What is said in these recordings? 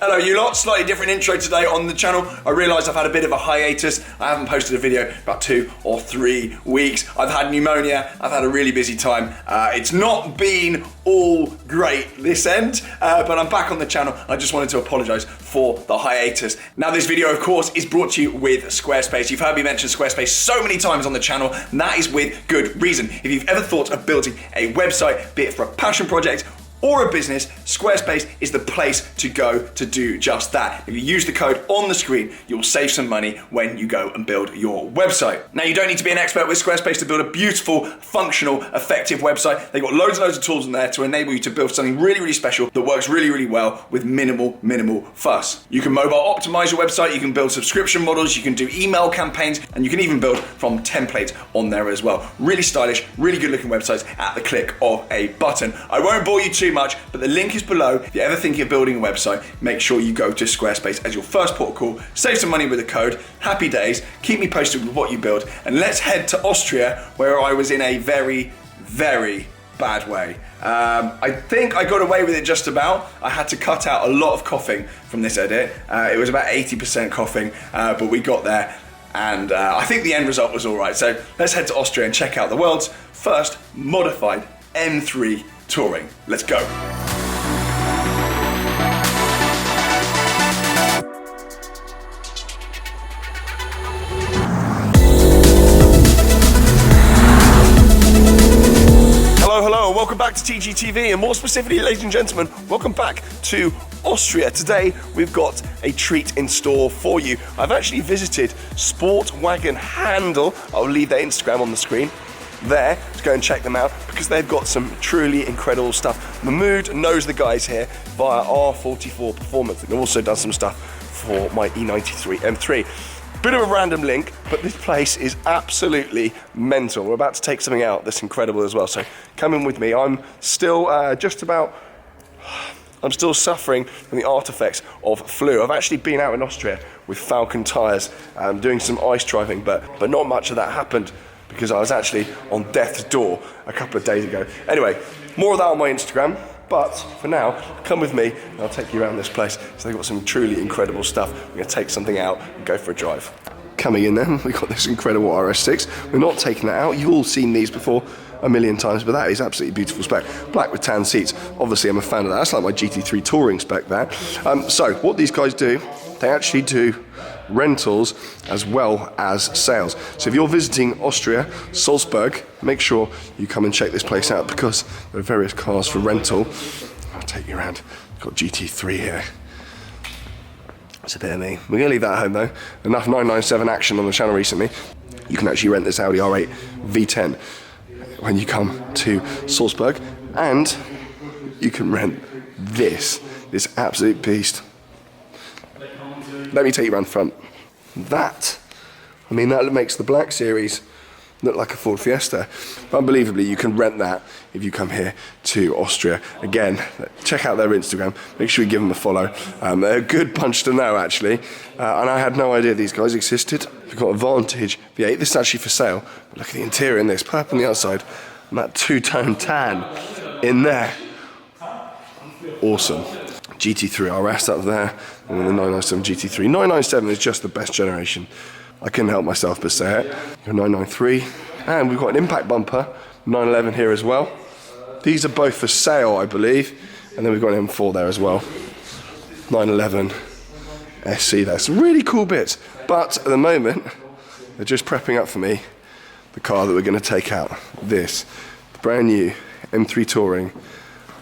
Hello you lot, slightly different intro today on the channel. I realise I've had a bit of a hiatus. I haven't posted a video about 2 or 3 weeks. I've had pneumonia, I've had a really busy time. It's not been all great this end, but I'm back on the channel. I just wanted to apologise for the hiatus. Now this video of course is brought to you with Squarespace. You've heard me mention Squarespace so many times on the channel, and that is with good reason. If you've ever thought of building a website, be it for a passion project or a business, Squarespace is the place to go to do just that. If you use the code on the screen, you'll save some money when you go and build your website. Now, you don't need to be an expert with Squarespace to build a beautiful, functional, effective website. They've got loads and loads of tools in there to enable you to build something really, really special that works really, really well with minimal fuss. You can mobile optimize your website, you can build subscription models, you can do email campaigns, and you can even build from templates on there as well. Really stylish, really good looking websites at the click of a button. I won't bore you too much, but the link is below. If you're ever thinking of building a website, make sure you go to Squarespace as your first port of call, save some money with the code, happy days, keep me posted with what you build, and let's head to Austria, where I was in a very, very bad way. I think I got away with it just about. I had to cut out a lot of coughing from this edit. It was about 80% coughing, but we got there, and I think the end result was all right. So let's head to Austria and check out the world's first modified M3 touring. Let's go. Hello, and welcome back to TGTV, and more specifically, ladies and gentlemen, welcome back to Austria. Today, we've got a treat in store for you. I've actually visited Sportwagen Handel. I'll leave their Instagram on the screen there to go and check them out, because they've got some truly incredible stuff. Mahmood knows the guys here via R44 Performance, and also done some stuff for my E93 M3. Bit of a random link, but this place is absolutely mental. We're about to take something out that's incredible as well, so come in with me. I'm still suffering from the artifacts of flu. I've actually been out in Austria with Falcon tyres, doing some ice driving, but not much of that happened, because I was actually on death's door a couple of days ago. Anyway, more of that on my Instagram, but for now, come with me and I'll take you around this place. So they've got some truly incredible stuff. We're gonna take something out and go for a drive. Coming in then, we've got this incredible RS6. We're not taking that out. You've all seen these before a million times, but that is absolutely beautiful spec. Black with tan seats. Obviously, I'm a fan of that. That's like my GT3 touring spec there. So what these guys do, they actually do rentals as well as sales. So if you're visiting Austria, Salzburg, make sure you come and check this place out, because there are various cars for rental. I'll take you around. We've got GT3 here. That's a bit of me. We're gonna leave that at home though. Enough 997 action on the channel recently. You can actually rent this Audi R8 V10 when you come to Salzburg, and you can rent this absolute beast. Let me take you around the front. That makes the Black Series look like a Ford Fiesta. Unbelievably, you can rent that if you come here to Austria. Again, check out their Instagram. Make sure you give them a follow. They're a good bunch to know, actually. And I had no idea these guys existed. We've got a Vantage V8. This is actually for sale. But look at the interior in this. Purple on the outside. And that two-tone tan in there. Awesome. GT3 RS up there, and then the 997 GT3. 997 is just the best generation. I couldn't help myself but say it. Your 993, and we've got an impact bumper, 911 here as well. These are both for sale, I believe, and then we've got an M4 there as well. 911 SC there. Some really cool bits, but at the moment, they're just prepping up for me the car that we're going to take out. This, the brand new M3 Touring,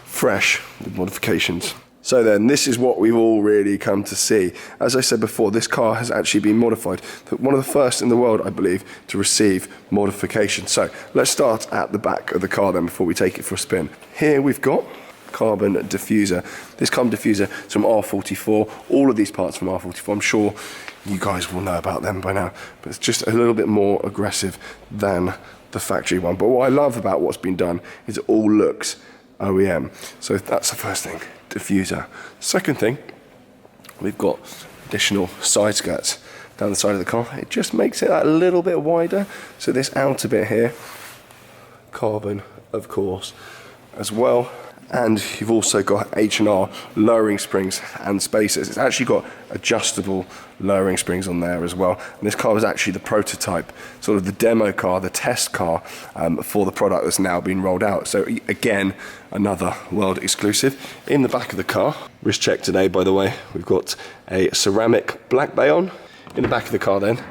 fresh with modifications. So then, this is what we've all really come to see. As I said before, this car has actually been modified. One of the first in the world, I believe, to receive modification. So let's start at the back of the car then before we take it for a spin. Here we've got carbon diffuser. This carbon diffuser is from R44. All of these parts from R44. I'm sure you guys will know about them by now, but it's just a little bit more aggressive than the factory one. But what I love about what's been done is it all looks OEM. So that's the first thing. Diffuser. Second thing, we've got additional side skirts down the side of the car. It just makes it a little bit wider. So this outer bit here, carbon, of course, as well And you've also got H&R lowering springs and spacers. It's actually got adjustable lowering springs on there as well. And this car was actually the prototype, sort of the demo car, the test car for the product that's now been rolled out. So again, another world exclusive. In the back of the car, wrist check today, by the way, we've got a ceramic black bay on. In the back of the car then,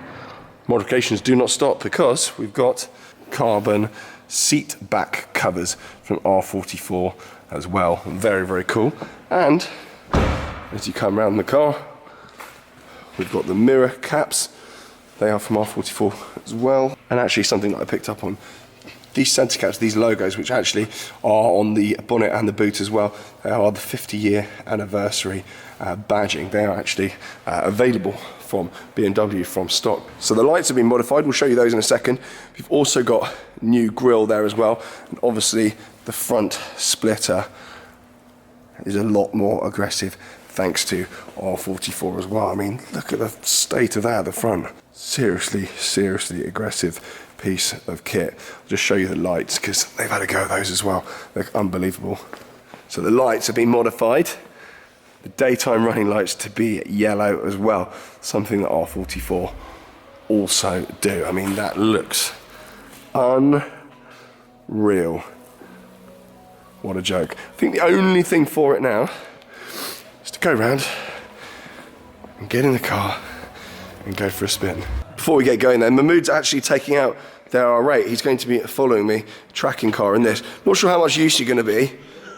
modifications do not stop because we've got carbon seat back covers from R44 as well. Very, very cool. And as you come around the car, we've got the mirror caps. They are from R44 as well. And actually something that I picked up on, these centre caps, these logos, which actually are on the bonnet and the boot as well, they are the 50-year anniversary badging. They are actually available from BMW from stock. So the lights have been modified. We'll show you those in a second. We've also got new grille there as well. And obviously the front splitter is a lot more aggressive thanks to R44 as well. I mean, look at the state of that at the front. Seriously, seriously aggressive piece of kit. I'll just show you the lights because they've had a go at those as well. They're unbelievable. So the lights have been modified. The daytime running lights to be yellow as well. Something that R44 also do. I mean, that looks unreal. What a joke. I think the only thing for it now is to go around and get in the car and go for a spin. Before we get going then, Mahmood's actually taking out their R8. He's going to be following me, tracking car in this. Not sure how much use you're going to be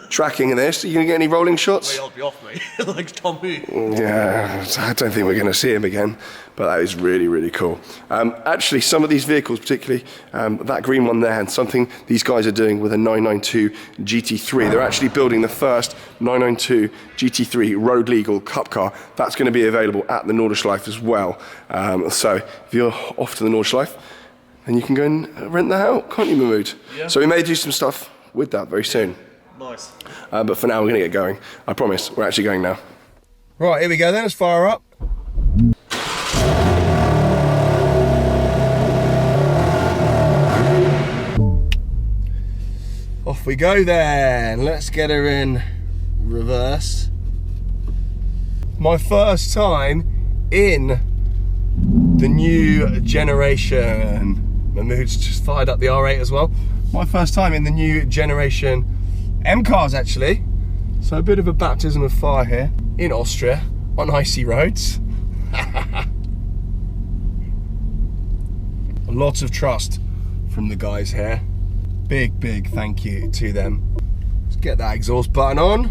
tracking in this. Are you going to get any rolling shots? Well, I'll be off, mate. Like Tommy. Yeah, I don't think we're going to see him again, but that is really, really cool. Actually, some of these vehicles, particularly that green one there, and something these guys are doing with a 992 GT3. They're actually building the first 992 GT3 road legal cup car. That's going to be available at the Nordschleife as well. So if you're off to the Nordschleife, then you can go and rent that out, can't you, Mahmood? Yeah. So we may do some stuff with that very soon. Nice. But for now, we're going to get going. I promise, we're actually going now. Right, here we go then, let's fire up. Off we go then. Let's get her in reverse. My first time in the new generation. Mahmood's just fired up the R8 as well. My first time in the new generation M cars actually. So a bit of a baptism of fire here in Austria on icy roads. Lots of trust from the guys here. Big, big thank you to them. Let's get that exhaust button on.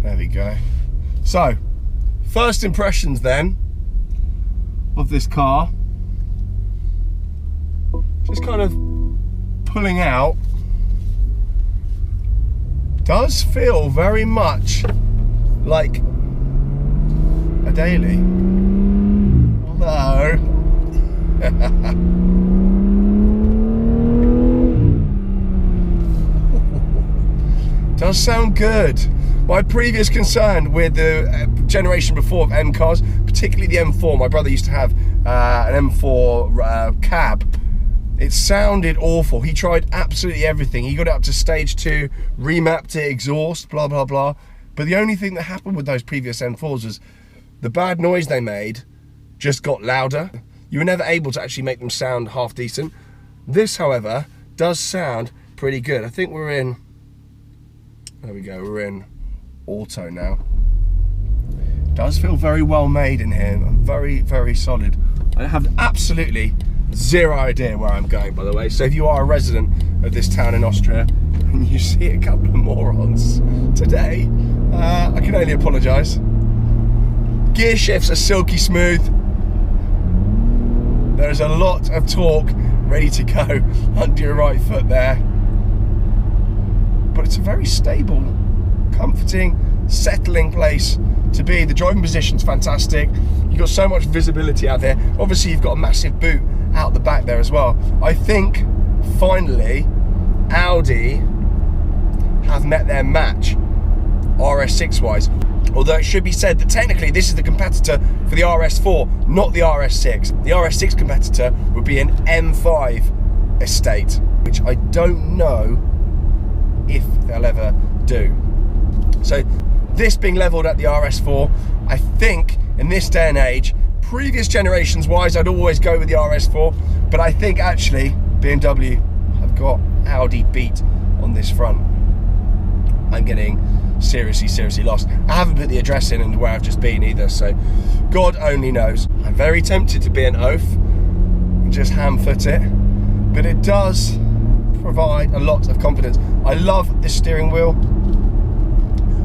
There we go. So, first impressions then of this car. Just kind of pulling out, does feel very much like a daily, although does sound good. My previous concern with the generation before of M cars, particularly the M4, my brother used to have an M4 cab. It sounded awful. He tried absolutely everything. He got it up to stage 2, remapped it, exhaust, blah, blah, blah. But the only thing that happened with those previous M4s was the bad noise they made just got louder. You were never able to actually make them sound half decent. This, however, does sound pretty good. I think we're in, there we go, we're in auto now. Does feel very well made in here, very, very solid. I have absolutely zero idea where I'm going, by the way. So if you are a resident of this town in Austria and you see a couple of morons today, I can only apologise. Gear shifts are silky smooth. There's a lot of torque ready to go under your right foot there. But it's a very stable, comforting, settling place to be. The driving position's fantastic. You've got so much visibility out there. Obviously you've got a massive boot out the back there as well. I think finally Audi have met their match RS6 wise, although it should be said that technically this is the competitor for the RS4, not the RS6. The RS6 competitor would be an M5 estate, which I don't know if they'll ever do. So this being levelled at the RS4, I think in this day and age, previous generations wise, I'd always go with the RS4, but I think actually BMW have got Audi beat on this front. I'm getting seriously lost. I haven't put the address in and where I've just been either, so God only knows. I'm very tempted to be an oaf and just ham-foot it, but it does provide a lot of confidence. I love the steering wheel.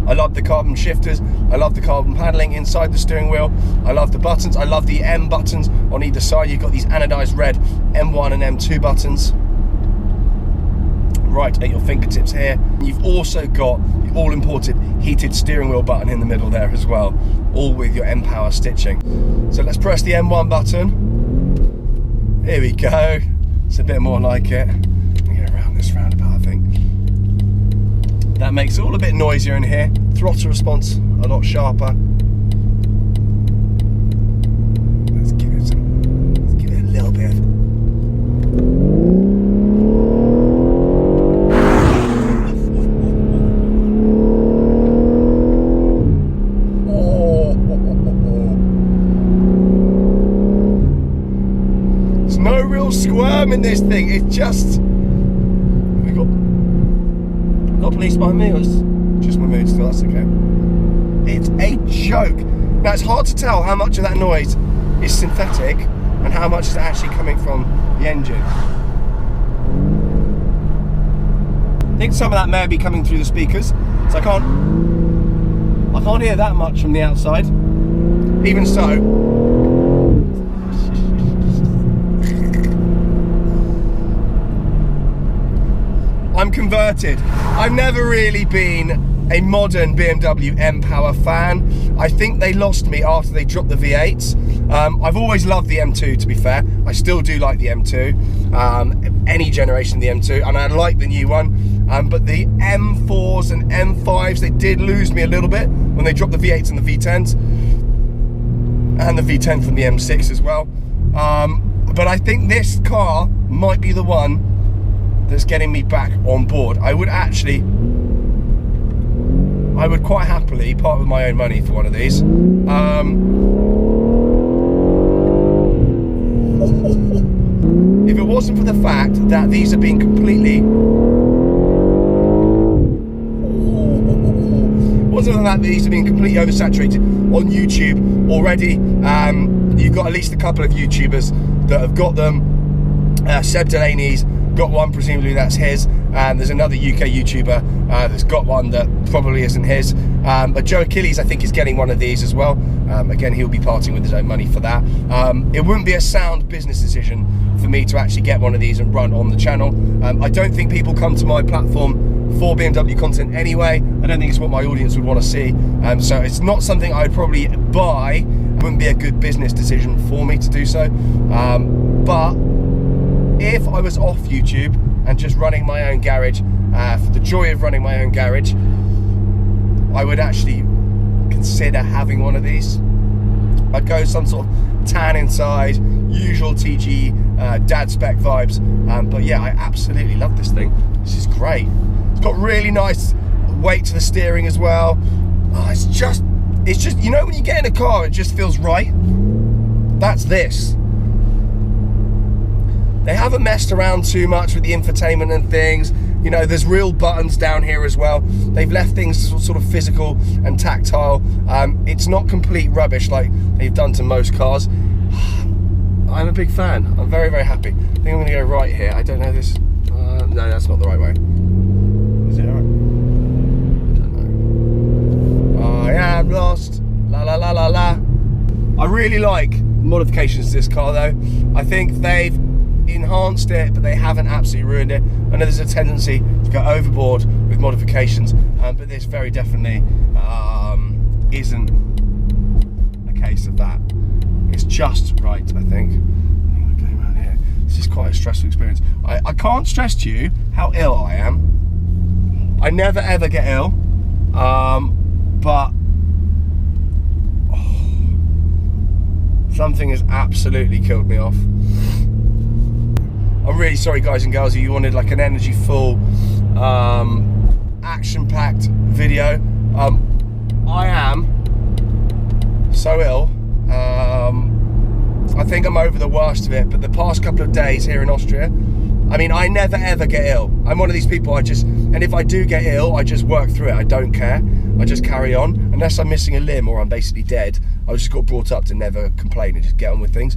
I love the carbon shifters. I love the carbon paddling inside the steering wheel. I love the buttons. I love the M buttons on either side. You've got these anodized red M1 and M2 buttons right at your fingertips here. You've also got the all-important heated steering wheel button in the middle there as well, all with your M-Power stitching. So let's press the M1 button. Here we go. It's a bit more like it. Let me get around this roundabout thing. That makes it all a bit noisier in here. Throttle response a lot sharper. Let's give it a little bit of... There's no real squirm in this thing. It's just... Got police behind me, or it's just my mood still, that's okay. It's a joke. Now it's hard to tell how much of that noise is synthetic and how much is actually coming from the engine. I think some of that may be coming through the speakers, so I can't hear that much from the outside. Even so, I'm converted. I've never really been a modern BMW M-Power fan. I think they lost me after they dropped the V8s. I've always loved the M2, to be fair. I still do like the M2, any generation of the M2, and I like the new one. But the M4s and M5s, they did lose me a little bit when they dropped the V8s and the V10s. And the V10 from the M6 as well. But I think this car might be the one that's getting me back on board. I would quite happily part with my own money for one of these. If it wasn't for the fact that these are being completely... oversaturated on YouTube already. You've got at least a couple of YouTubers that have got them. Seb Delaney's got one, presumably that's his, and there's another UK YouTuber that's got one that probably isn't his, but Joe Achilles I think is getting one of these as well. Again, he'll be parting with his own money for that. It wouldn't be a sound business decision for me to actually get one of these and run on the channel. I don't think people come to my platform for BMW content anyway. I don't think it's what my audience would want to see, so it's not something I would probably buy. It wouldn't be a good business decision for me to do so, but if I was off YouTube and just running my own garage, for the joy of running my own garage, I would actually consider having one of these. I'd go some sort of tan inside, usual TG dad spec vibes, but yeah, I absolutely love this thing. This is great. It's got really nice weight to the steering as well. Oh, it's just, you know when you get in a car, it just feels right? That's this. They haven't messed around too much with the infotainment and things. You know, there's real buttons down here as well. They've left things sort of physical and tactile. It's not complete rubbish like they've done to most cars. I'm a big fan. I'm very, very happy. I think I'm gonna go right here. I don't know this. No, that's not the right way. Is it all right? I don't know. I am lost. La la la la la. I really like modifications to this car though. I think they've enhanced it, but they haven't absolutely ruined it. I know there's a tendency to go overboard with modifications, but this very definitely isn't a case of that. It's just right, I think. I'm going around here. This is quite a stressful experience. I can't stress to you how ill I am. I never ever get ill, but something has absolutely killed me off. I'm really sorry, guys and girls, if you wanted like an energy-full, action-packed video. I am so ill. I think I'm over the worst of it, but the past couple of days here in Austria, I mean, I never ever get ill. I'm one of these people, and if I do get ill, I just work through it. I don't care. I just carry on. Unless I'm missing a limb or I'm basically dead, I just got brought up to never complain and just get on with things.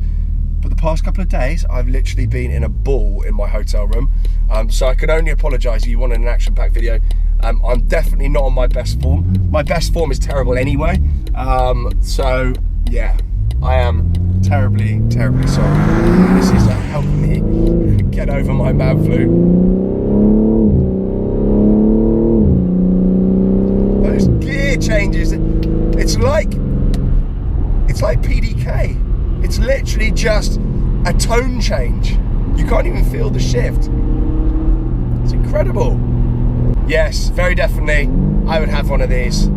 But the past couple of days, I've literally been in a ball in my hotel room. So I can only apologise if you wanted an action-packed video. I'm definitely not on my best form. My best form is terrible anyway. So yeah, I am terribly, terribly sorry. This is helping me get over my man flu. Those gear changes, it's like PDK. It's literally just a tone change. You can't even feel the shift. It's incredible. Yes, very definitely, I would have one of these.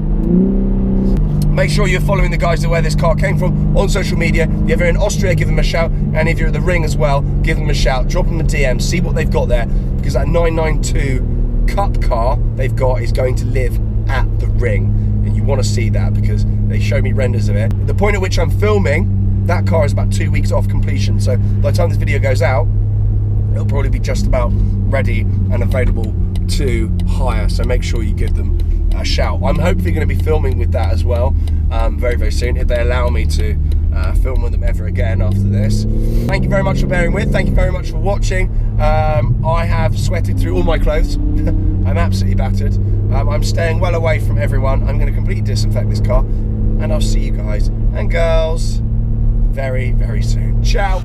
Make sure you're following the guys that where this car came from on social media. If you're in Austria, give them a shout. And if you're at the Ring as well, give them a shout. Drop them a DM, see what they've got there. Because that 992 Cup car they've got is going to live at the Ring. And you want to see that because they show me renders of it. At the point at which I'm filming, that car is about 2 weeks off completion. So by the time this video goes out, it'll probably be just about ready and available to hire. So make sure you give them a shout. I'm hopefully going to be filming with that as well very, very soon, if they allow me to film with them ever again after this. Thank you very much for bearing with. Thank you very much for watching. I have sweated through all my clothes. I'm absolutely battered. I'm staying well away from everyone. I'm going to completely disinfect this car, and I'll see you guys and girls very, very soon. Ciao.